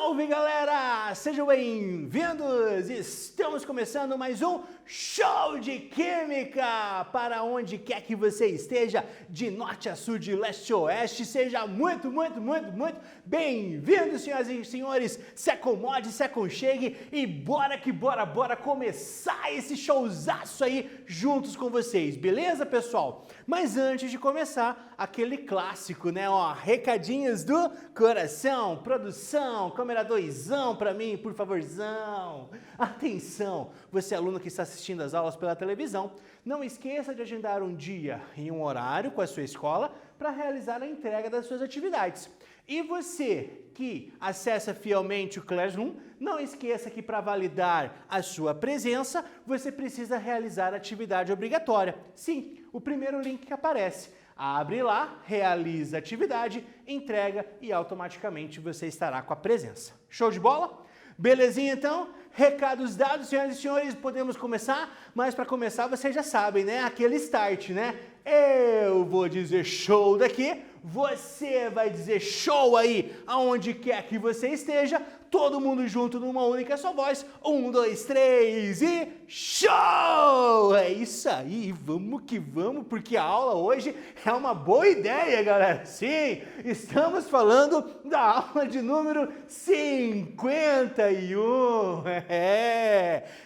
Salve, galera! Sejam bem-vindos! Estamos começando mais um Show de Química! Para onde quer que você esteja, de norte a sul, de leste a oeste, seja muito bem-vindo, senhoras e senhores! Se acomode, se aconchegue e bora que bora começar esse showzaço aí juntos com vocês, beleza, pessoal? Mas antes de começar, aquele clássico, né? Ó, recadinhos do coração, produção, câmera 2zão pra mim, por favorzão. Atenção, você aluno que está assistindo as aulas pela televisão, não esqueça de agendar um dia e um horário com a sua escola para realizar a entrega das suas atividades. E você que acessa fielmente o Classroom, não esqueça que para validar a sua presença, você precisa realizar a atividade obrigatória. Sim, o primeiro link que aparece. Abre lá, realiza a atividade, entrega e automaticamente você estará com a presença. Show de bola? Belezinha então? Recados dados, senhoras e senhores, podemos começar? Mas para começar vocês já sabem, né? Aquele start, né? Eu vou dizer show daqui, você vai dizer show aí, aonde quer que você esteja, todo mundo junto numa única só voz. 1, 2, 3 e show! É isso aí, vamos que vamos, porque a aula hoje é uma boa ideia, galera. Sim, estamos falando da aula de número 51.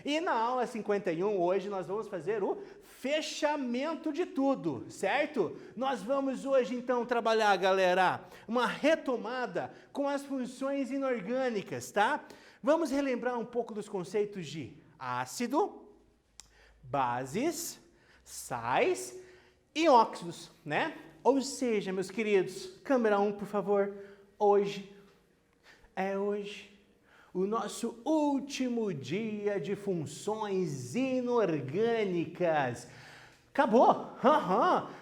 E na aula 51, hoje nós vamos fazer o fechamento de tudo, certo? Nós vamos hoje então trabalhar, galera, uma retomada com as funções inorgânicas, tá? Vamos relembrar um pouco dos conceitos de ácido, bases, sais e óxidos, né? Ou seja, meus queridos, câmera 1, por favor, hoje o nosso último dia de funções inorgânicas. Acabou!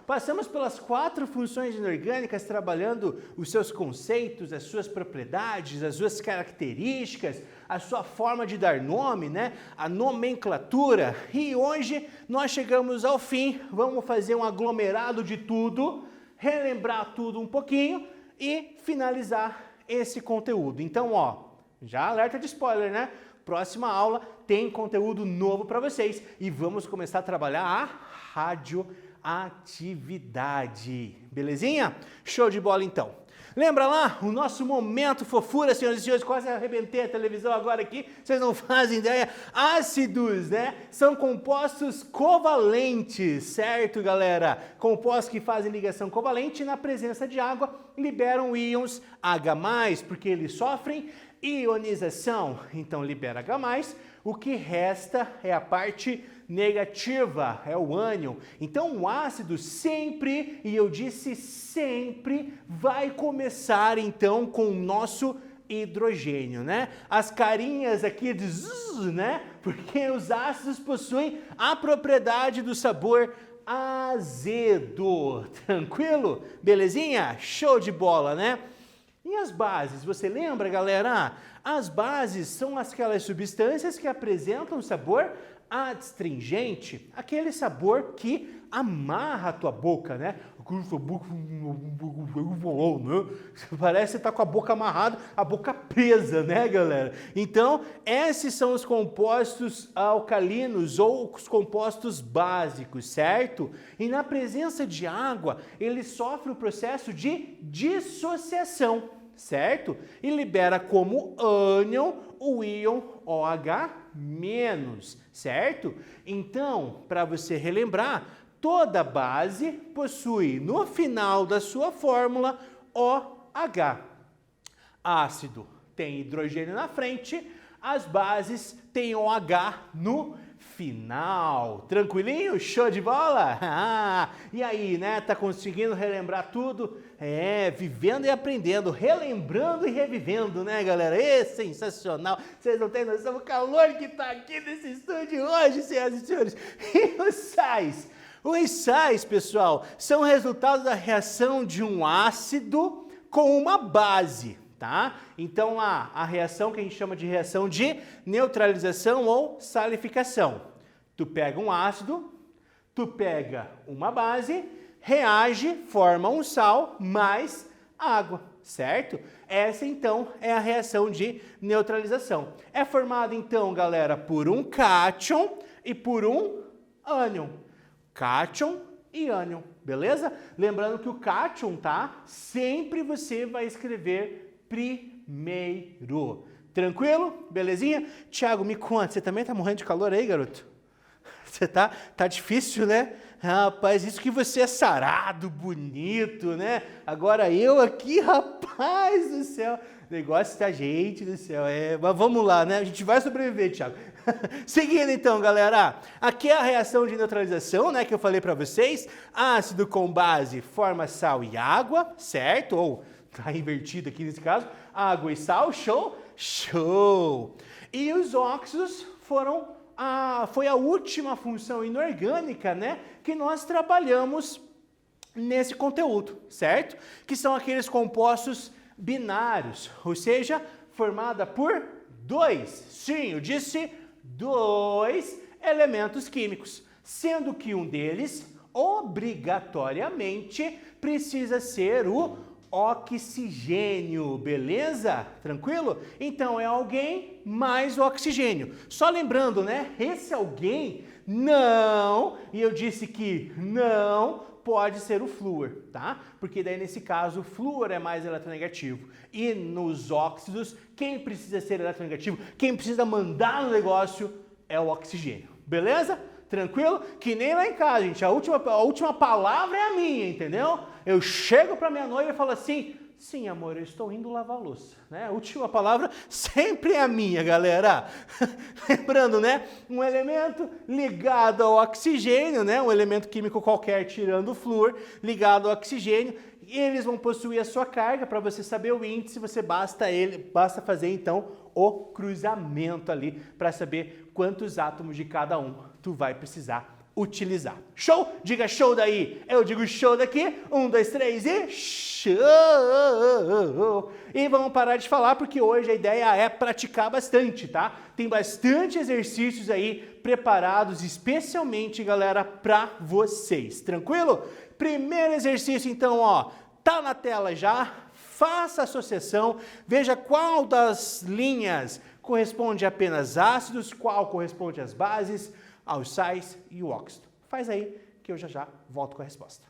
Passamos pelas 4 funções inorgânicas, trabalhando os seus conceitos, as suas propriedades, as suas características, a sua forma de dar nome, né? A nomenclatura. E hoje nós chegamos ao fim, vamos fazer um aglomerado de tudo, relembrar tudo um pouquinho e finalizar esse conteúdo. Então, ó, já alerta de spoiler, né? Próxima aula tem conteúdo novo para vocês e vamos começar a trabalhar a radioatividade. Belezinha? Show de bola então. Lembra lá o nosso momento fofura, senhoras e senhores? Quase arrebentei a televisão agora aqui, vocês não fazem ideia. Ácidos, né? São compostos covalentes, certo, galera? Compostos que fazem ligação covalente na presença de água liberam íons H+, porque eles sofrem ionização, então libera H+, o que resta é a parte negativa, é o ânion. Então o ácido sempre, e eu disse sempre, vai começar então com o nosso hidrogênio, né? As carinhas aqui de zzz, né? Porque os ácidos possuem a propriedade do sabor azedo. Tranquilo? Belezinha? Show de bola, né? E as bases, você lembra, galera? As bases são aquelas substâncias que apresentam sabor adstringente, aquele sabor que amarra a tua boca, né? Parece que tá com a boca amarrada, a boca presa, né, galera? Então, esses são os compostos alcalinos ou os compostos básicos, certo? E na presença de água, ele sofre o processo de dissociação, certo? E libera como ânion o íon OH-, certo? Então, para você relembrar, toda base possui no final da sua fórmula OH. Ácido tem hidrogênio na frente, as bases têm OH no final. Tranquilinho? Show de bola? E aí, né? Tá conseguindo relembrar tudo? Vivendo e aprendendo, relembrando e revivendo, né, galera? Sensacional! Vocês não têm noção do calor que tá aqui nesse estúdio hoje, senhoras e senhores. E os sais? Os sais, pessoal, são resultado da reação de um ácido com uma base, tá? Então, a reação que a gente chama de reação de neutralização ou salificação. Tu pega um ácido, tu pega uma base, reage, forma um sal mais água, certo? Essa, então, é a reação de neutralização. É formada, então, galera, por um cátion e por um ânion. Cátion e ânion, beleza? Lembrando que o cátion, tá? Sempre você vai escrever primeiro. Tranquilo? Belezinha? Thiago, me conta, você também tá morrendo de calor aí, garoto? Você tá difícil, né? Rapaz, isso que você é sarado, bonito, né? Agora eu aqui, rapaz do céu, negócio da gente do céu, mas vamos lá, né? A gente vai sobreviver, Thiago. Seguindo então, galera, aqui é a reação de neutralização, né, que eu falei para vocês. Ácido com base forma sal e água, certo? Ou tá invertido aqui nesse caso, água e sal, show? Show! E os óxidos foi a última função inorgânica, né, que nós trabalhamos nesse conteúdo, certo? Que são aqueles compostos binários, ou seja, formada por dois, sim, eu disse dois elementos químicos, sendo que um deles obrigatoriamente precisa ser o oxigênio, beleza? Tranquilo? Então é alguém mais o oxigênio. Só lembrando, né? Esse alguém não, e eu disse que não pode ser o flúor, tá? Porque daí nesse caso o flúor é mais eletronegativo. E nos óxidos, quem precisa ser eletronegativo, quem precisa mandar no negócio é o oxigênio, beleza? Tranquilo? Que nem lá em casa, gente. A última palavra é a minha, entendeu? Eu chego para minha noiva e falo assim: sim, amor, eu estou indo lavar a louça, né? A última palavra sempre é a minha, galera. Lembrando, né? Um elemento ligado ao oxigênio, né? Um elemento químico qualquer tirando o flúor, ligado ao oxigênio. Eles vão possuir a sua carga. Para você saber o índice, basta fazer então o cruzamento ali para saber quantos átomos de cada um tu vai precisar utilizar. Show? Diga show daí. Eu digo show daqui. 1, 2, 3 e show! E vamos parar de falar porque hoje a ideia é praticar bastante, tá? Tem bastante exercícios aí preparados especialmente, galera, para vocês. Tranquilo? Primeiro exercício, então, ó, tá na tela já. Faça a associação, veja qual das linhas corresponde a apenas ácidos, qual corresponde às bases, aos sais e o óxido. Faz aí que eu já volto com a resposta.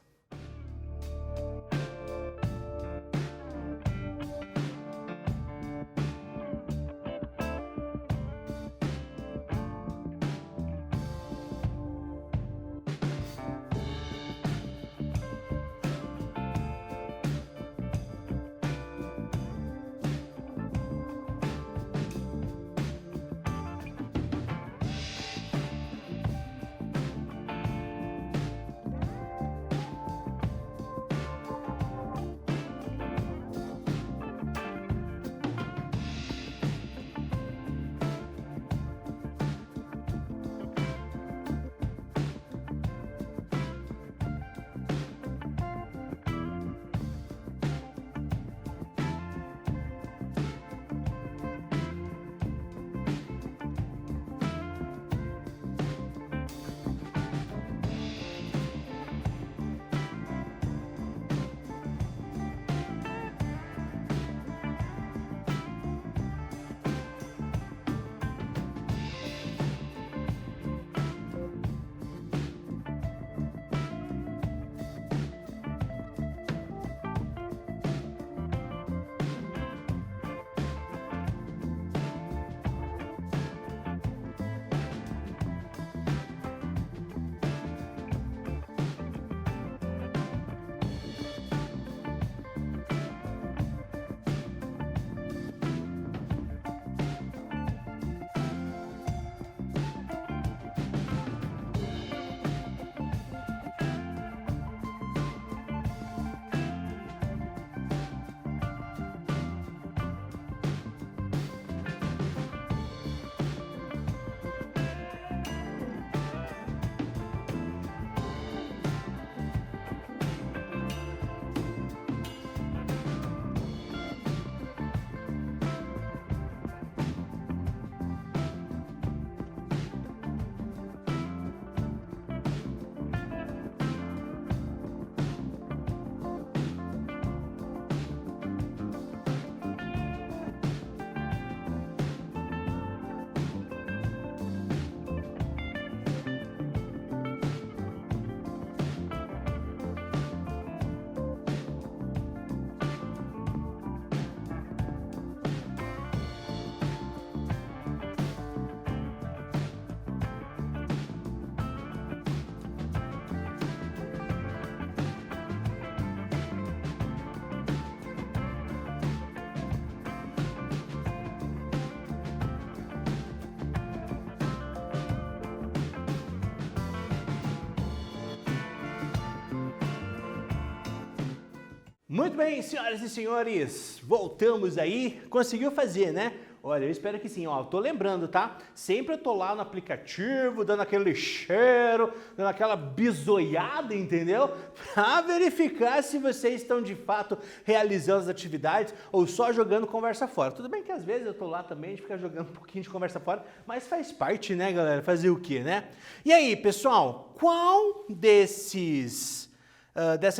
Muito bem, senhoras e senhores, voltamos aí. Conseguiu fazer, né? Olha, eu espero que sim, ó, eu tô lembrando, tá? Sempre eu tô lá no aplicativo, dando aquele cheiro, dando aquela bisoiada, entendeu? Pra verificar se vocês estão de fato realizando as atividades ou só jogando conversa fora. Tudo bem que às vezes eu tô lá também, a gente fica jogando um pouquinho de conversa fora, mas faz parte, né, galera? Fazer o quê, né? E aí, pessoal, qual dessas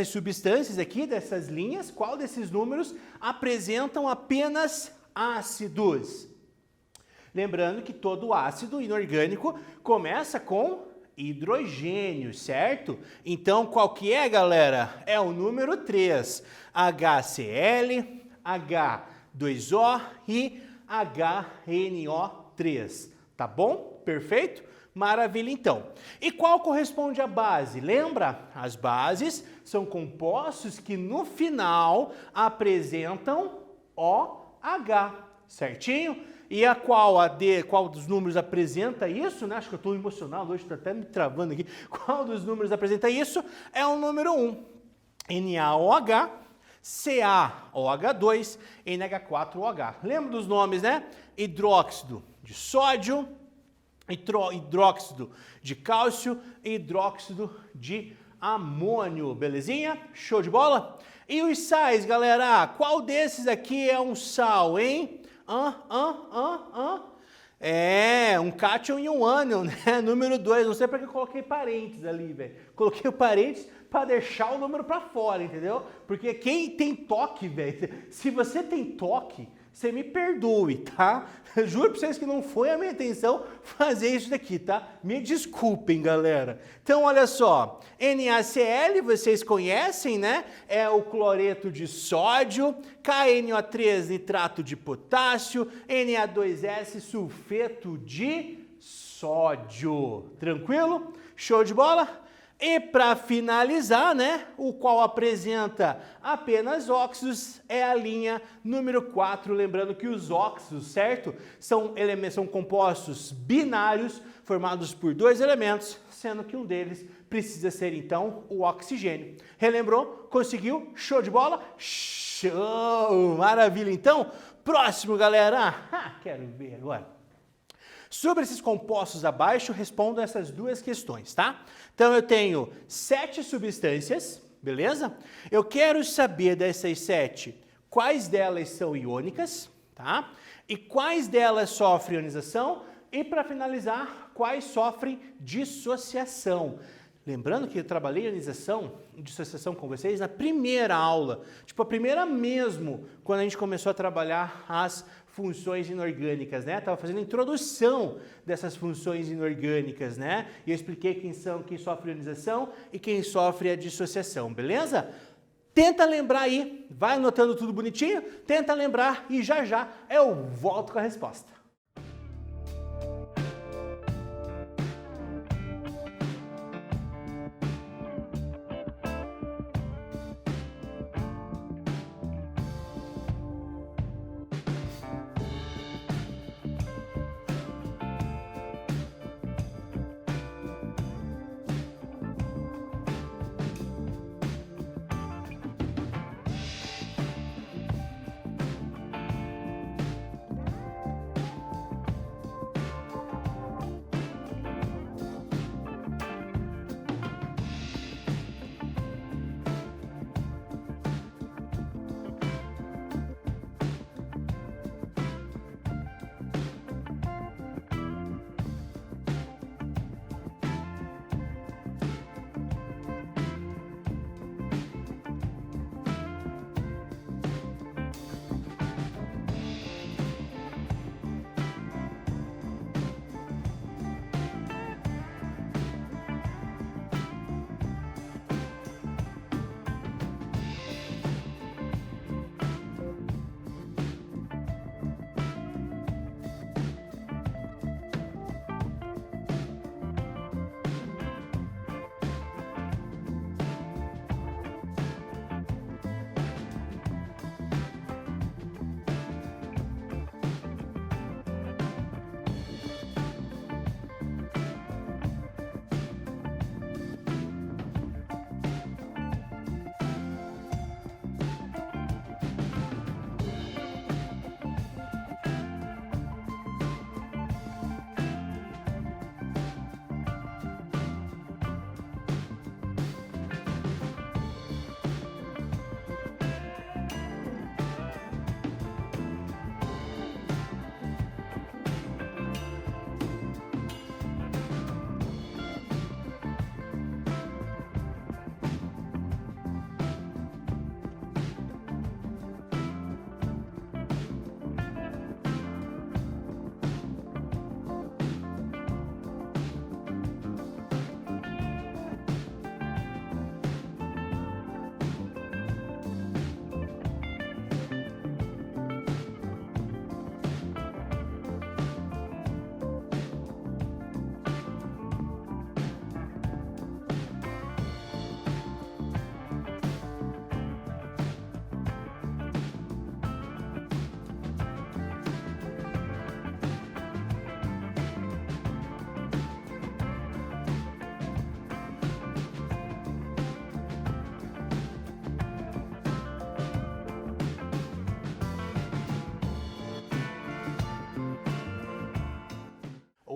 substâncias aqui, dessas linhas, qual desses números apresentam apenas ácidos? Lembrando que todo ácido inorgânico começa com hidrogênio, certo? Então, qual que é, galera? É o número 3, HCl, H2O e HNO3, tá bom? Perfeito? Maravilha, então. E qual corresponde à base? Lembra? As bases são compostos que no final apresentam OH, certinho? E qual dos números apresenta isso, né? Acho que eu estou emocionado hoje, estou até me travando aqui. Qual dos números apresenta isso? É o número 1, NaOH, CaOH2, NH4OH. Lembra dos nomes, né? Hidróxido de sódio, hidróxido de cálcio e hidróxido de amônio, belezinha? Show de bola? E os sais, galera? Qual desses aqui é um sal, hein? É, um cátion e um ânion, né? Número 2, não sei para que eu coloquei parênteses ali, velho. Coloquei o parênteses para deixar o número para fora, entendeu? Porque quem tem toque, velho, se você tem toque, você me perdoe, tá? Eu juro pra vocês que não foi a minha intenção fazer isso daqui, tá? Me desculpem, galera. Então, olha só. NaCl, vocês conhecem, né? É o cloreto de sódio. KNO3, nitrato de potássio. Na2S, sulfeto de sódio. Tranquilo? Show de bola? E para finalizar, né, o qual apresenta apenas óxidos, é a linha número 4, lembrando que os óxidos, certo? São compostos binários formados por dois elementos, sendo que um deles precisa ser então o oxigênio. Relembrou? Conseguiu? Show de bola? Show! Maravilha! Então, próximo, galera! Quero ver agora. Sobre esses compostos abaixo, respondo essas duas questões, tá? Então, eu tenho 7 substâncias, beleza? Eu quero saber dessas 7, quais delas são iônicas, tá? E quais delas sofrem ionização e, para finalizar, quais sofrem dissociação. Lembrando que eu trabalhei ionização e dissociação com vocês na primeira aula, tipo a primeira mesmo, quando a gente começou a trabalhar as funções inorgânicas, né? Tava fazendo a introdução dessas funções inorgânicas, né? E eu expliquei quem sofre ionização e quem sofre a dissociação, beleza? Tenta lembrar aí, vai anotando tudo bonitinho, tenta lembrar e já já eu volto com a resposta.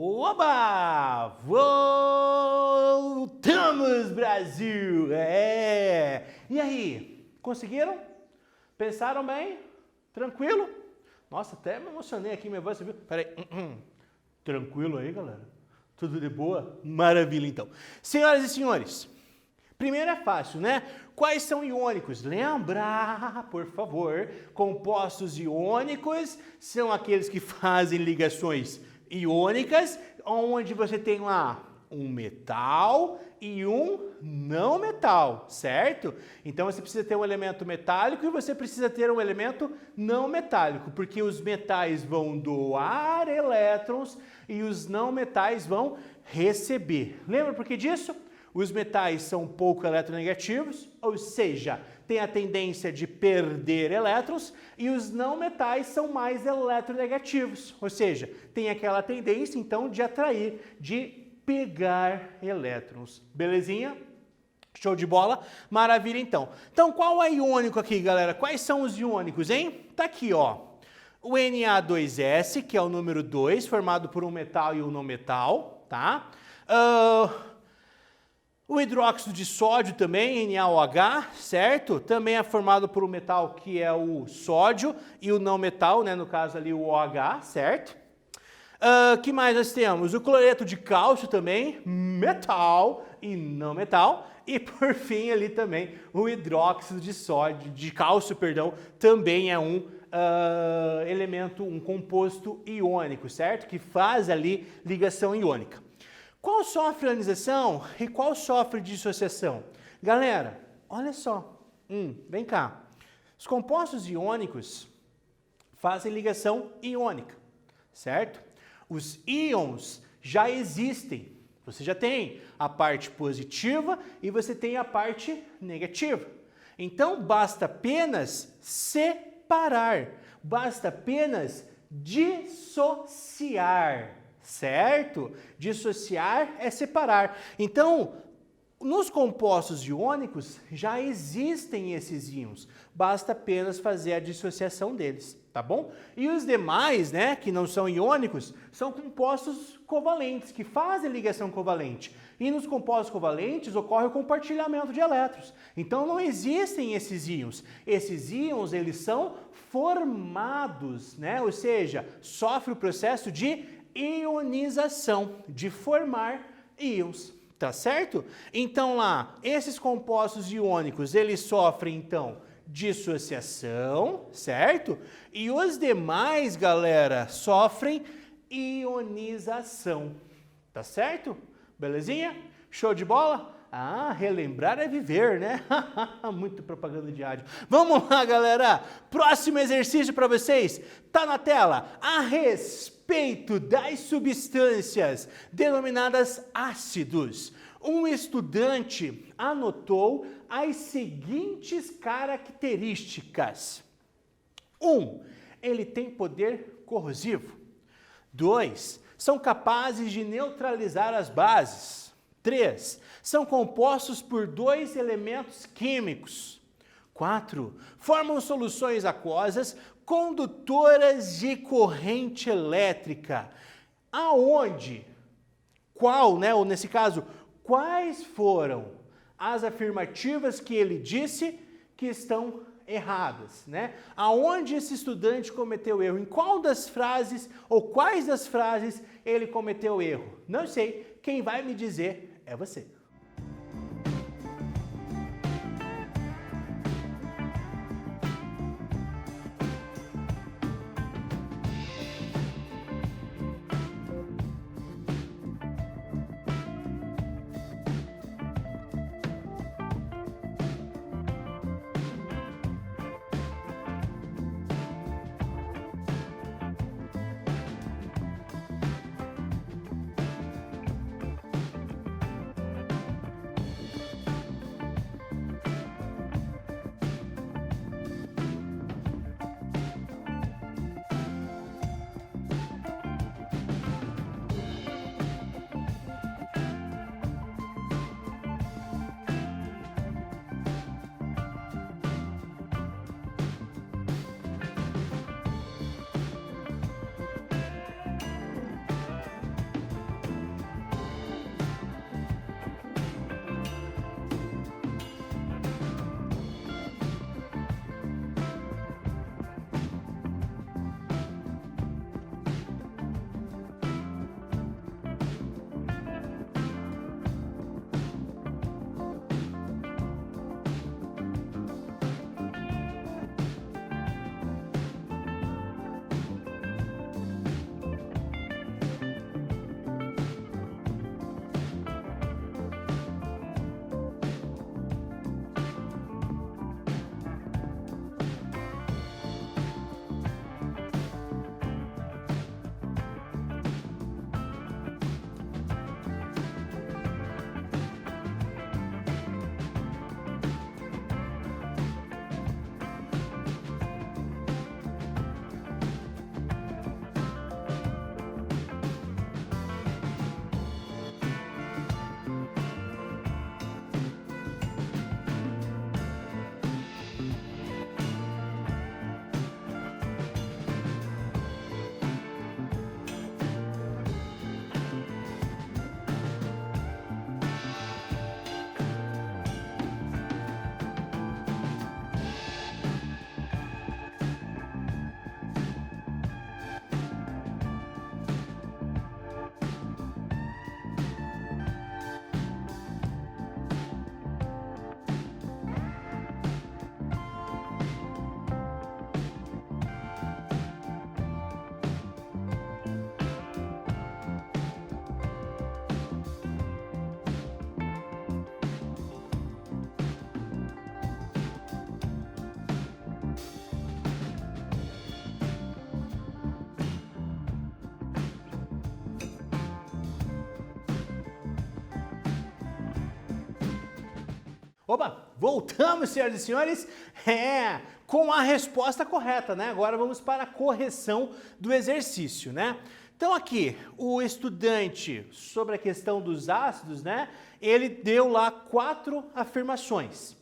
Oba! Voltamos, Brasil! E aí, conseguiram? Pensaram bem? Tranquilo? Nossa, até me emocionei aqui, minha voz, você viu? Peraí. Tranquilo aí, galera? Tudo de boa? Maravilha, então. Senhoras e senhores, primeiro é fácil, né? Quais são iônicos? Lembra, por favor, compostos iônicos são aqueles que fazem ligações iônicas, onde você tem lá um metal e um não metal, certo? Então você precisa ter um elemento metálico e você precisa ter um elemento não metálico, porque os metais vão doar elétrons e os não metais vão receber. Lembra por que disso? Os metais são pouco eletronegativos, ou seja, tem a tendência de perder elétrons, e os não metais são mais eletronegativos, ou seja, tem aquela tendência então de atrair, de pegar elétrons. Belezinha? Show de bola? Maravilha então. Então qual é iônico aqui, galera? Quais são os iônicos, hein? Tá aqui, ó. O Na2S, que é o número 2, formado por um metal e um não metal, tá? O hidróxido de sódio também, NaOH, certo? Também é formado por um metal que é o sódio e o não metal, né? No caso ali o OH, certo? Que mais nós temos? O cloreto de cálcio também, metal e não metal. E por fim ali também o hidróxido de sódio, de cálcio, perdão, também é um elemento, um composto iônico, certo? Que faz ali ligação iônica. Qual sofre ionização e qual sofre dissociação? Galera, olha só. Vem cá. Os compostos iônicos fazem ligação iônica, certo? Os íons já existem. Você já tem a parte positiva e você tem a parte negativa. Então, basta apenas separar. Basta apenas dissociar. Certo? Dissociar é separar. Então, nos compostos iônicos já existem esses íons. Basta apenas fazer a dissociação deles, tá bom? E os demais, né, que não são iônicos, são compostos covalentes, que fazem ligação covalente. E nos compostos covalentes ocorre o compartilhamento de elétrons. Então não existem esses íons. Esses íons, eles são formados, né? Ou seja, sofre o processo de ionização, de formar íons, tá certo? Então lá, esses compostos iônicos, eles sofrem então dissociação, certo? E os demais, galera, sofrem ionização, tá certo? Belezinha? Show de bola? Relembrar é viver, né? Muito propaganda de rádio. Vamos lá, galera. Próximo exercício para vocês. Tá na tela. A respeito das substâncias denominadas ácidos, um estudante anotou as seguintes características. 1. Ele tem poder corrosivo. 2. São capazes de neutralizar as bases. 3. São compostos por 2 elementos químicos. 4. Formam soluções aquosas condutoras de corrente elétrica. Aonde? Qual, né? Ou nesse caso, quais foram as afirmativas que ele disse que estão erradas, né? Aonde esse estudante cometeu erro? Em qual das frases ou quais das frases ele cometeu erro? Não sei. Quem vai me dizer é você. Opa, voltamos, senhoras e senhores, com a resposta correta, né? Agora vamos para a correção do exercício, né? Então aqui, o estudante, sobre a questão dos ácidos, né? Ele deu lá 4 afirmações.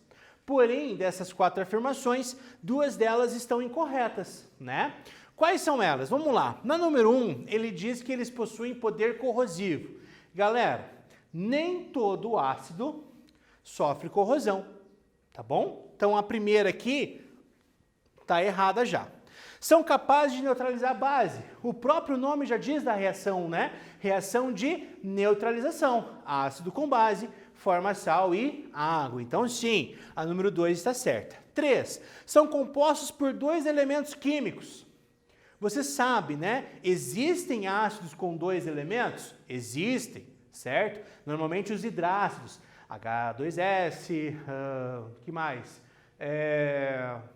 Porém, dessas 4 afirmações, 2 delas estão incorretas, né? Quais são elas? Vamos lá. Na número 1, ele diz que eles possuem poder corrosivo. Galera, nem todo ácido sofre corrosão, tá bom? Então a primeira aqui tá errada já. São capazes de neutralizar a base. O próprio nome já diz da reação, né? Reação de neutralização. Ácido com base forma sal e água. Então sim, a número 2 está certa. 3. São compostos por 2 elementos químicos. Você sabe, né? Existem ácidos com 2 elementos? Existem, certo? Normalmente os hidrácidos. H2S, que mais?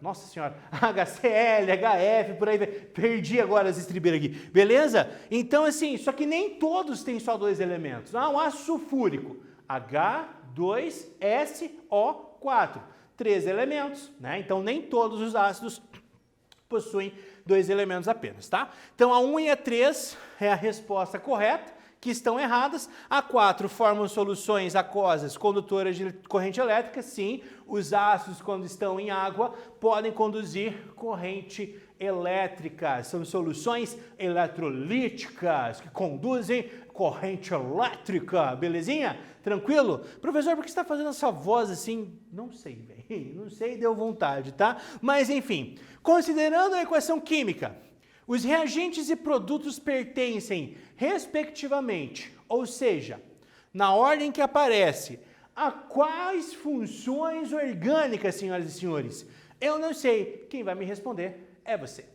Nossa senhora, HCl, HF, por aí, perdi agora as estribeiras aqui, beleza? Então assim, só que nem todos têm só 2 elementos. Um ácido sulfúrico, H2SO4, 3 elementos, né? Então nem todos os ácidos possuem 2 elementos apenas, tá? Então a 1 e a 3 é a resposta correta, que estão erradas. A 4 formam soluções aquosas condutoras de corrente elétrica. Sim, os ácidos, quando estão em água, podem conduzir corrente elétrica. São soluções eletrolíticas que conduzem corrente elétrica. Belezinha? Tranquilo? Professor, por que você está fazendo essa voz assim? Não sei, velho. Não sei, deu vontade, tá? Mas, enfim, considerando a equação química, os reagentes e produtos pertencem, respectivamente, ou seja, na ordem que aparece, a quais funções orgânicas, senhoras e senhores? Eu não sei. Quem vai me responder é você.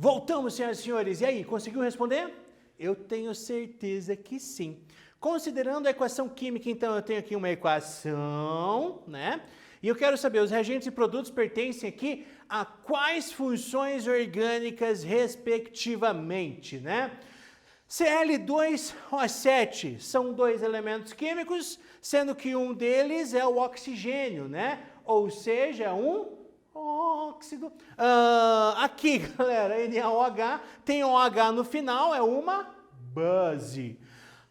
Voltamos, senhoras e senhores. E aí, conseguiu responder? Eu tenho certeza que sim. Considerando a equação química, então, eu tenho aqui uma equação, né? E eu quero saber, os reagentes e produtos pertencem aqui a quais funções orgânicas, respectivamente, né? Cl2O7 são dois elementos químicos, sendo que um deles é o oxigênio, né? Ou seja, um óxido. Aqui, galera, NaOH tem OH no final, é uma base.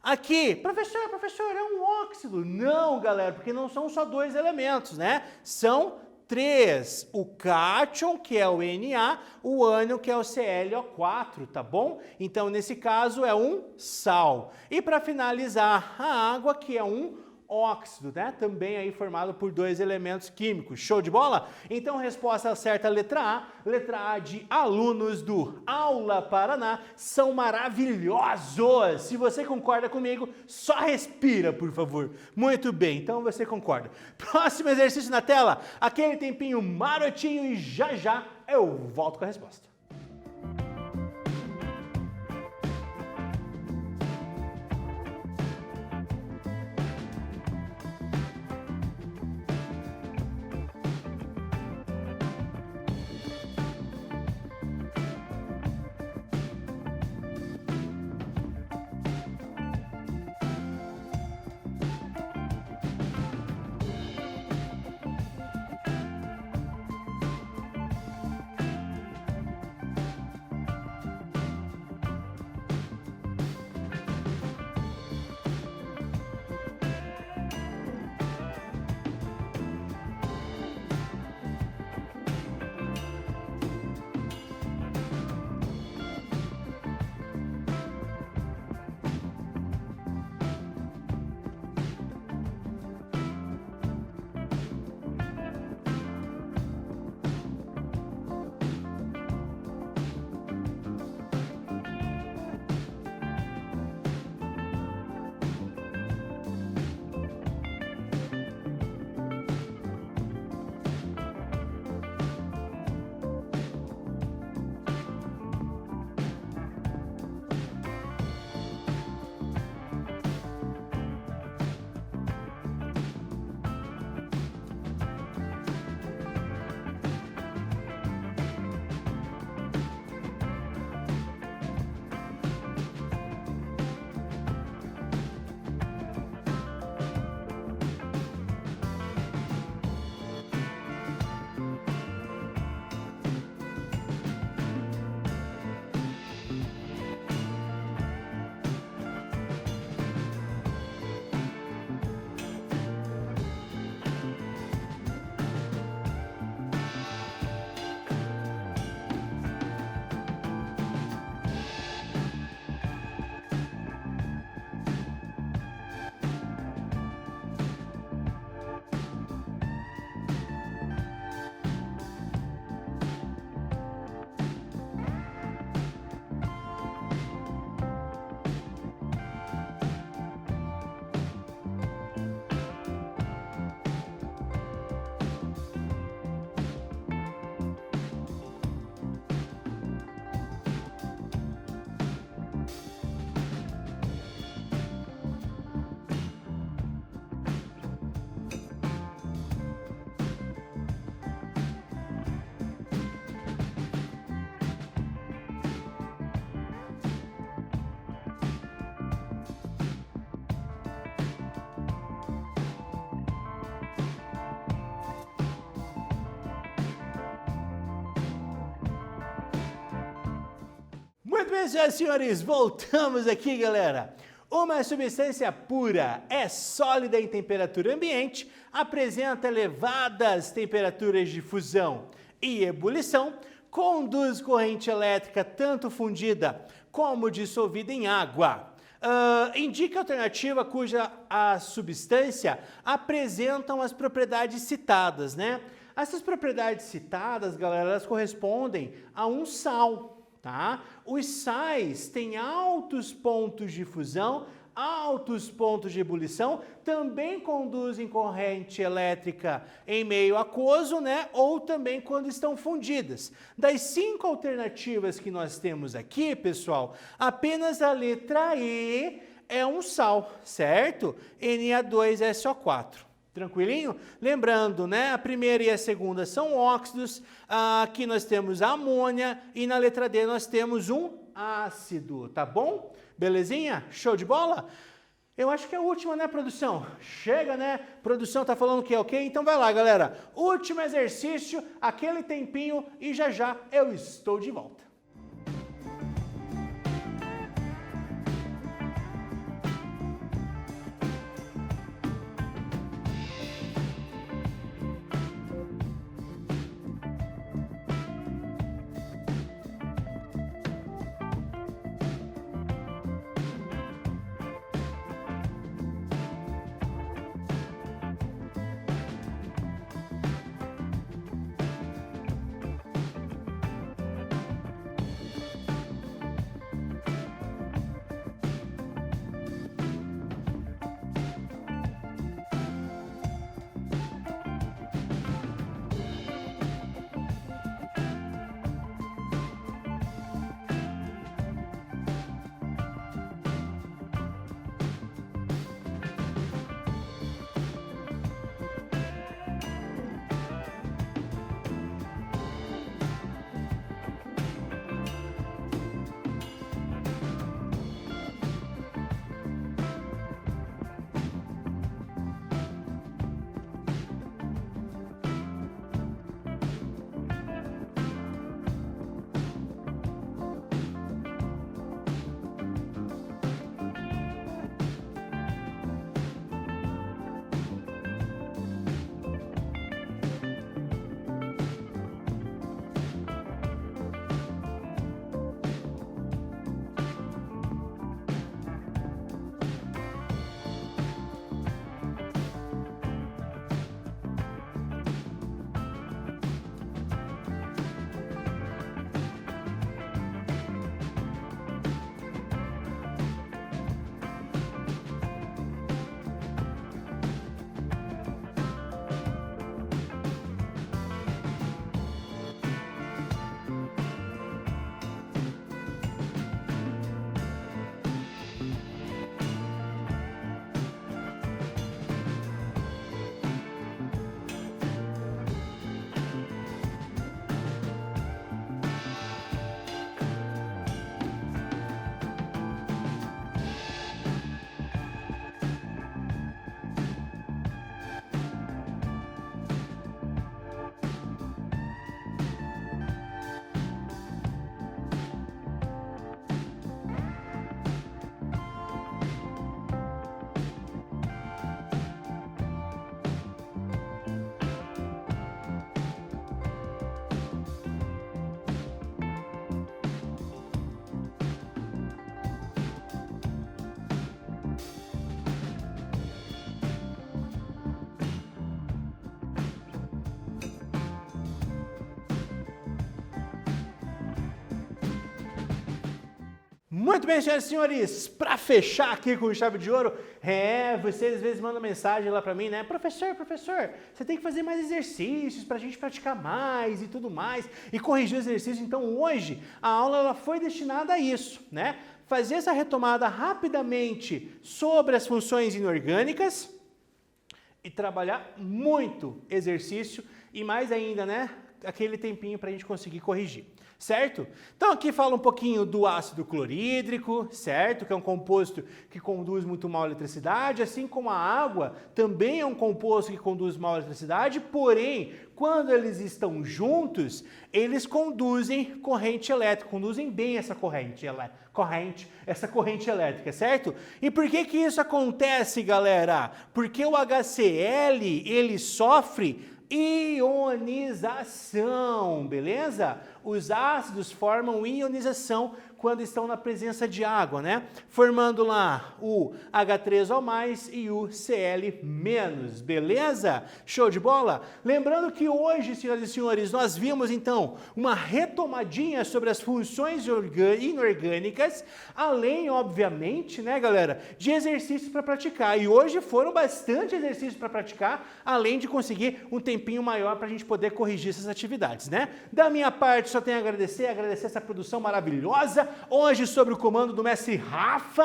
Aqui, professor, é um óxido. Não, galera, porque não são só dois elementos, né? São três. O cátion, que é o Na, o ânion, que é o ClO4, tá bom? Então, nesse caso, é um sal. E para finalizar, a água, que é um óxido, né? Também aí formado por dois elementos químicos. Show de bola? Então, resposta certa, letra A de alunos do Aula Paraná, são maravilhosos! Se você concorda comigo, só respira, por favor. Muito bem, então você concorda. Próximo exercício na tela, aquele tempinho marotinho e já eu volto com a resposta. Muito bem, senhoras e senhores, voltamos aqui, galera. Uma substância pura é sólida em temperatura ambiente, apresenta elevadas temperaturas de fusão e ebulição, conduz corrente elétrica tanto fundida como dissolvida em água. Indica alternativa cuja a substância apresentam as propriedades citadas, né? Essas propriedades citadas, galera, elas correspondem a um sal. Tá? Os sais têm altos pontos de fusão, altos pontos de ebulição também conduzem corrente elétrica em meio aquoso, né? Ou também quando estão fundidas. Das 5 alternativas que nós temos aqui, pessoal, apenas a letra E é um sal, certo? Na2SO4. Tranquilinho? Lembrando, né? A primeira e a segunda são óxidos, aqui nós temos a amônia e na letra D nós temos um ácido, tá bom? Belezinha? Show de bola? Eu acho que é a última, né, produção? Chega, né? Produção tá falando que é ok? Então vai lá, galera. Último exercício, aquele tempinho e já já eu estou de volta. Muito bem, senhoras e senhores, para fechar aqui com chave de ouro, vocês às vezes mandam mensagem lá para mim, né? Professor, você tem que fazer mais exercícios para a gente praticar mais e tudo mais, e corrigir os exercícios. Então hoje a aula ela foi destinada a isso, né? Fazer essa retomada rapidamente sobre as funções inorgânicas e trabalhar muito exercício e mais ainda, né? Aquele tempinho para a gente conseguir corrigir. Certo? Então aqui fala um pouquinho do ácido clorídrico, certo? Que é um composto que conduz muito mal a eletricidade, assim como a água também é um composto que conduz mal a eletricidade, porém, quando eles estão juntos, eles conduzem corrente elétrica, conduzem bem essa corrente elétrica, certo? E por que que isso acontece, galera? Porque o HCl, ele sofre ionização, beleza? Os ácidos formam ionização quando estão na presença de água, né? Formando lá o H3O+, e o Cl-, beleza? Show de bola? Lembrando que hoje, senhoras e senhores, nós vimos então uma retomadinha sobre as funções inorgânicas, além, obviamente, né, galera, de exercícios para praticar. E hoje foram bastante exercícios para praticar, além de conseguir um tempinho maior para a gente poder corrigir essas atividades, né? Da minha parte, só tenho a agradecer essa produção maravilhosa, hoje sob o comando do mestre Rafa,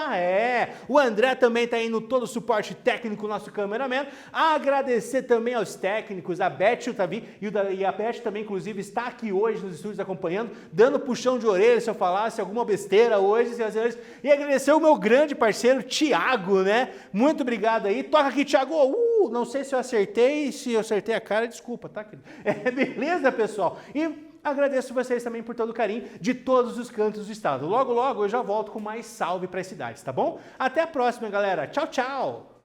o André também está aí no todo o suporte técnico, nosso cameraman, agradecer também aos técnicos, a Beth e o Tavi, e a Beth também, inclusive, está aqui hoje nos estúdios acompanhando, dando puxão de orelha se eu falasse alguma besteira hoje, senhoras e senhores, e agradecer o meu grande parceiro, Thiago, né? Muito obrigado aí, toca aqui, Thiago, não sei se eu acertei a cara, desculpa, tá? Beleza, pessoal? E agradeço vocês também por todo o carinho de todos os cantos do estado. Logo, logo eu já volto com mais salve para as cidades, tá bom? Até a próxima, galera. Tchau, tchau!